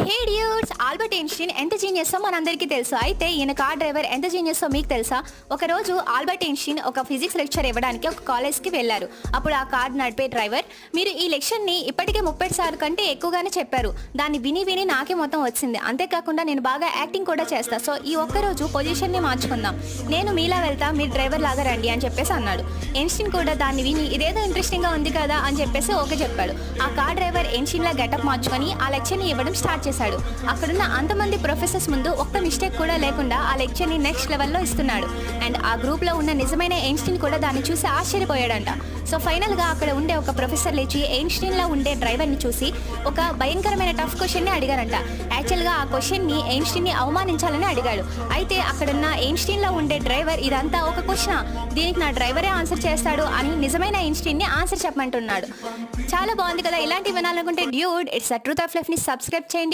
హే dudes, Albert Einstein ఎంత జీనియస్సో మనందరికీ తెలుసు. అయితే ఈయన కార్ డ్రైవర్ ఎంత జీనియస్సో మీకు తెలుసా? ఒకరోజు ఆల్బర్ట్ ఐన్స్టీన్ ఒక ఫిజిక్స్ లెక్చర్ ఇవ్వడానికి ఒక కాలేజ్కి వెళ్ళారు. అప్పుడు ఆ కార్ నడిపే డ్రైవర్, మీరు ఈ లెక్చర్ని ఇప్పటికే 30 సార్లు కంటే ఎక్కువగానే చెప్పారు. దాన్ని విని విని నాకే మొత్తం వచ్చింది. అంతేకాకుండా నేను బాగా యాక్టింగ్ కూడా చేస్తా. సో ఈ ఒక్కరోజు పొజిషన్ని మార్చుకుందాం. నేను మీలా వెళ్తా, మీరు డ్రైవర్ లాగా రండి అని చెప్పేసి అన్నాడు. ఐన్స్టీన్ కూడా దాన్ని విని ఇదేదో ఇంట్రెస్టింగ్గా ఉంది కదా అని చెప్పేసి ఓకే చెప్పాడు. ఆ కార్ డ్రైవర్ ఐన్స్టీన్లా గెటప్ మార్చుకొని ఆ లెక్చర్ని ఇవ్వడం స్టార్ట్ చేశాడు. అక్కడున్న అంతమంది ప్రొఫెసర్స్ ముందు ఒక్క మిస్టేక్ కూడా లేకుండా ఆ లెక్చర్ని నెక్స్ట్ లెవెల్లో ఇస్తున్నాడు. అండ్ ఆ గ్రూప్లో ఉన్న నిజమైన ఐన్స్టీన్ కూడా దాన్ని చూసి ఆశ్చర్యపోయాడంట. సో ఫైనల్గా అక్కడ ఉండే ఒక ప్రొఫెసర్ లేచి ఐన్స్టీన్లో ఉండే డ్రైవర్ని చూసి ఒక భయంకరమైన టఫ్ క్వశ్చన్ని అడిగారంట. యాక్చువల్గా ఆ క్వశ్చన్ని ఐన్స్టీన్ని అవమానించాలని అడిగాడు. అయితే అక్కడున్న ఐన్స్టీన్లో ఉండే డ్రైవర్, ఇదంతా ఒక క్వశ్చన్, దీనికి నా డ్రైవరే ఆన్సర్ చేస్తాడు అని నిజమైన ఐన్స్టీన్ని ఆన్సర్ చెప్పమంటున్నాడు. చాలా బాగుంది కదా. ఇలాంటి వినాలనుకుంటే dude it's a truth of లైఫ్ని సబ్స్క్రైబ్ చేయండి.